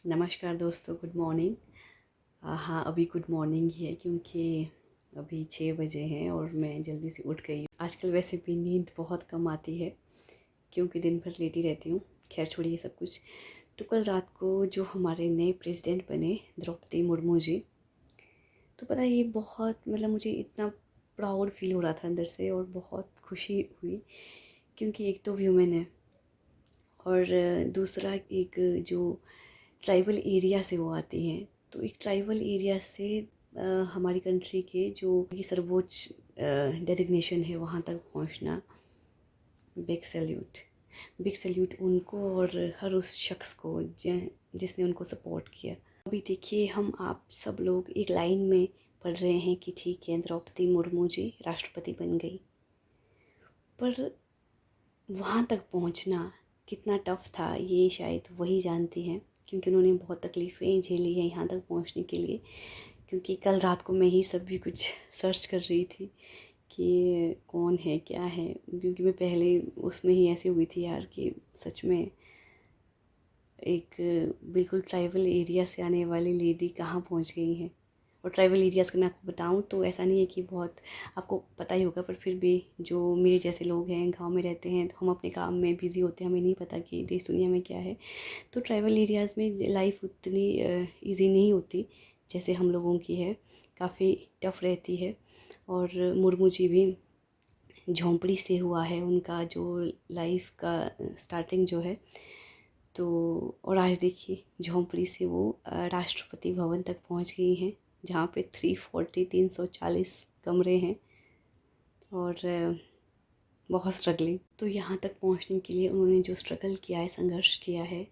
नमस्कार दोस्तों, good morning. हाँ, अभी गुड मॉर्निंग ही है क्योंकि अभी 6 बजे हैं और मैं जल्दी से उठ गई। आजकल वैसे भी नींद बहुत कम आती है क्योंकि दिन भर लेटी रहती हूँ। खैर छोड़िए सब कुछ। तो कल रात को जो हमारे नए प्रेसिडेंट बने, द्रौपदी मुर्मू जी, तो पता है ये बहुत मुझे इतना प्राउड फील हो रहा था अंदर से और बहुत खुशी हुई क्योंकि एक तो व्यूमेन है और दूसरा एक जो ट्राइबल एरिया से वो आती हैं। तो एक ट्राइबल एरिया से हमारी कंट्री के जो ये सर्वोच्च डेजिग्नेशन है वहाँ तक पहुँचना, बिग सैल्यूट। बिग सैल्यूट उनको और हर उस शख्स को जिसने उनको सपोर्ट किया। अभी देखिए, हम आप सब लोग एक लाइन में पढ़ रहे हैं कि ठीक है, द्रौपदी मुर्मू जी राष्ट्रपति बन गई, पर वहाँ तक पहुँचना कितना टफ़ था ये शायद वही जानती हैं क्योंकि उन्होंने बहुत तकलीफ़ें झेली हैं यहाँ तक पहुँचने के लिए। क्योंकि कल रात को मैं ही सब भी कुछ सर्च कर रही थी कि कौन है क्या है, क्योंकि मैं पहले उसमें ही ऐसी हुई थी यार कि सच में एक बिल्कुल ट्राइबल एरिया से आने वाली लेडी कहाँ पहुँच गई हैं। और ट्राइबल एरियाज़ का मैं आपको बताऊँ तो ऐसा नहीं है कि बहुत आपको पता ही होगा, पर फिर भी जो मेरे जैसे लोग हैं गांव में रहते हैं, हम अपने काम में बिज़ी होते हैं, हमें नहीं पता कि देश दुनिया में क्या है। तो ट्राइबल एरियाज़ में लाइफ उतनी इजी नहीं होती जैसे हम लोगों की है, काफ़ी टफ़ रहती है। और मुर्मू जी भी झोंपड़ी से हुआ है उनका जो लाइफ का स्टार्टिंग जो है। तो और आज देखिए झोंपड़ी से वो राष्ट्रपति भवन तक पहुंच गई हैं जहाँ पे 340 कमरे हैं और बहुत स्ट्रगलिंग। तो यहाँ तक पहुँचने के लिए उन्होंने जो स्ट्रगल किया है, संघर्ष किया है,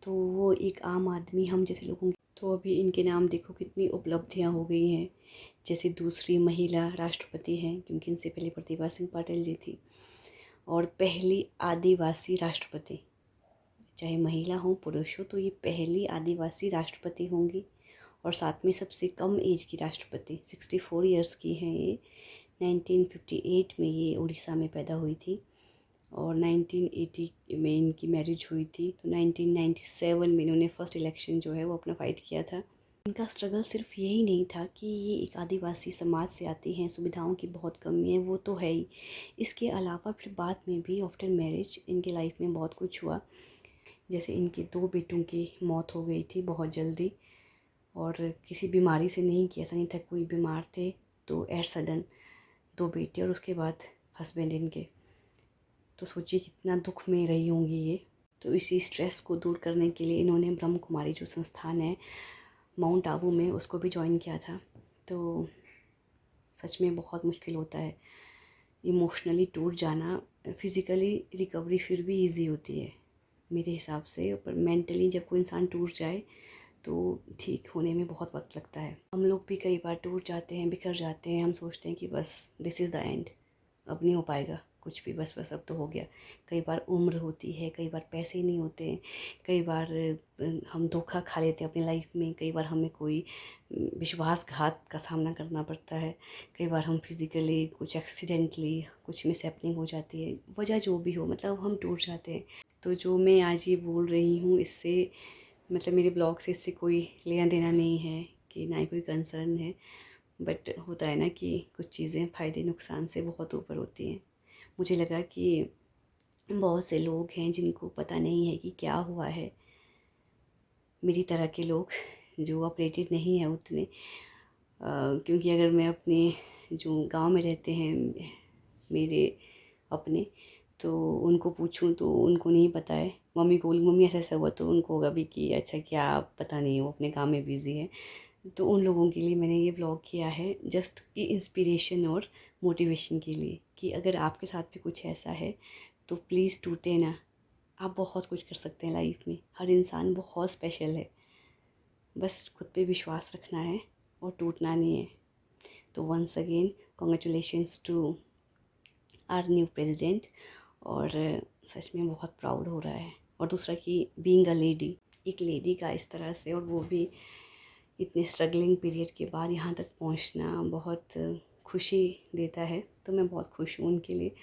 तो वो एक आम आदमी हम जैसे लोगों की, तो अभी इनके नाम देखो कितनी उपलब्धियाँ हो गई हैं। जैसे दूसरी महिला राष्ट्रपति हैं क्योंकि इनसे पहले प्रतिभा सिंह पाटिल जी थी, और पहली आदिवासी राष्ट्रपति, चाहे महिला हो पुरुष हो, तो ये पहली आदिवासी राष्ट्रपति होंगी। और साथ में सबसे कम एज की राष्ट्रपति 64 इयर्स की हैं ये। 1958 में ये उड़ीसा में पैदा हुई थी और 1980 में इनकी मैरिज हुई थी। तो 1997 में इन्होंने फर्स्ट इलेक्शन जो है वो अपना फ़ाइट किया था। इनका स्ट्रगल सिर्फ यही नहीं था कि ये एक आदिवासी समाज से आती हैं, सुविधाओं की बहुत कमी है, वो तो है ही। इसके अलावा फिर बाद में भी आफ्टर मैरिज इनके लाइफ में बहुत कुछ हुआ। जैसे इनके 2 बेटों की मौत हो गई थी बहुत जल्दी, और किसी बीमारी से नहीं कि ऐसा नहीं था कोई बीमार थे, तो एट सडन 2 बेटे और उसके बाद हस्बैंड इनके। तो सोचिए कितना दुख में रही होंगी ये। तो इसी स्ट्रेस को दूर करने के लिए इन्होंने ब्रह्म कुमारी जो संस्थान है माउंट आबू में, उसको भी ज्वाइन किया था। तो सच में बहुत मुश्किल होता है इमोशनली टूट जाना। फिज़िकली रिकवरी फिर भी इजी होती है मेरे हिसाब से, पर मेंटली जब कोई इंसान टूट जाए तो ठीक होने में बहुत वक्त लगता है। हम लोग भी कई बार टूट जाते हैं, बिखर जाते हैं, हम सोचते हैं कि बस दिस इज़ द एंड, अब नहीं हो पाएगा कुछ भी, बस बस अब तो हो गया। कई बार उम्र होती है, कई बार पैसे नहीं होते हैं, कई बार हम धोखा खा लेते हैं अपनी लाइफ में, कई बार हमें कोई विश्वासघात का सामना करना पड़ता है, कई बार हम फिज़िकली कुछ एक्सीडेंटली कुछ मिसहैपनिंग हो जाती है, वजह जो भी हो, हम टूट जाते हैं। तो जो मैं आज ये बोल रही हूँ इससे मेरे ब्लॉग से इससे कोई लेना देना नहीं है कि ना ही कोई कंसर्न है, बट होता है ना कि कुछ चीज़ें फ़ायदे नुकसान से बहुत ऊपर होती हैं। मुझे लगा कि बहुत से लोग हैं जिनको पता नहीं है कि क्या हुआ है, मेरी तरह के लोग जो अपडेटेड नहीं है उतने। क्योंकि अगर मैं अपने जो गांव में रहते हैं मेरे अपने, तो उनको पूछूं तो उनको नहीं पता है। मम्मी को बोली मम्मी ऐसा ऐसा हुआ, तो उनको होगा भी कि अच्छा क्या पता नहीं, वो अपने काम में बिज़ी है। तो उन लोगों के लिए मैंने ये ब्लॉग किया है जस्ट कि इंस्पिरेशन और मोटिवेशन के लिए, कि अगर आपके साथ भी कुछ ऐसा है तो प्लीज़ टूटे ना। आप बहुत कुछ कर सकते हैं लाइफ में, हर इंसान बहुत स्पेशल है, बस खुद पे विश्वास रखना है और टूटना नहीं है। तो once again congratulations to our new president. और सच में बहुत प्राउड हो रहा है। और दूसरा कि बीइंग अ लेडी, एक लेडी का इस तरह से, और वो भी इतने स्ट्रगलिंग पीरियड के बाद यहाँ तक पहुँचना बहुत खुशी देता है। तो मैं बहुत खुश हूँ उनके लिए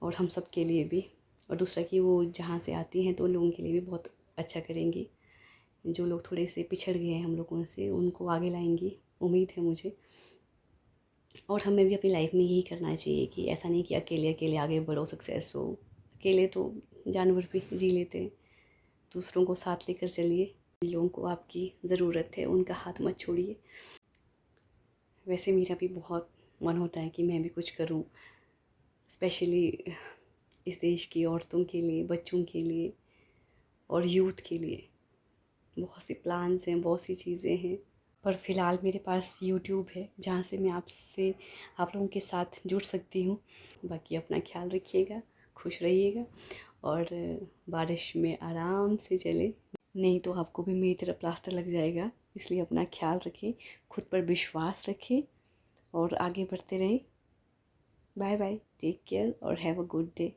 और हम सब के लिए भी। और दूसरा कि वो जहाँ से आती हैं तो उन लोगों के लिए भी बहुत अच्छा करेंगी, जो लोग थोड़े से पिछड़ गए हैं हम लोगों से, उनको आगे लाएंगी, उम्मीद है मुझे। और हमें भी अपनी लाइफ में यही करना चाहिए कि ऐसा नहीं कि अकेले अकेले आगे बढ़ो, सक्सेस हो। अकेले तो जानवर भी जी लेते हैं, दूसरों को साथ लेकर चलिए। जिन लोगों को आपकी ज़रूरत है उनका हाथ मत छोड़िए। वैसे मेरा भी बहुत मन होता है कि मैं भी कुछ करूं, स्पेशली इस देश की औरतों के लिए, बच्चों के लिए और यूथ के लिए। बहुत सी प्लान्स हैं, बहुत सी चीज़ें हैं, पर फ़िलहाल मेरे पास यूट्यूब है जहाँ से मैं आप लोगों के साथ जुड़ सकती हूँ। बाकी अपना ख्याल रखिएगा, खुश रहिएगा और बारिश में आराम से चलें, नहीं तो आपको भी मेरी तरह प्लास्टर लग जाएगा। इसलिए अपना ख्याल रखें, खुद पर विश्वास रखें और आगे बढ़ते रहें। बाय बाय, टेक केयर और हैव अ गुड डे।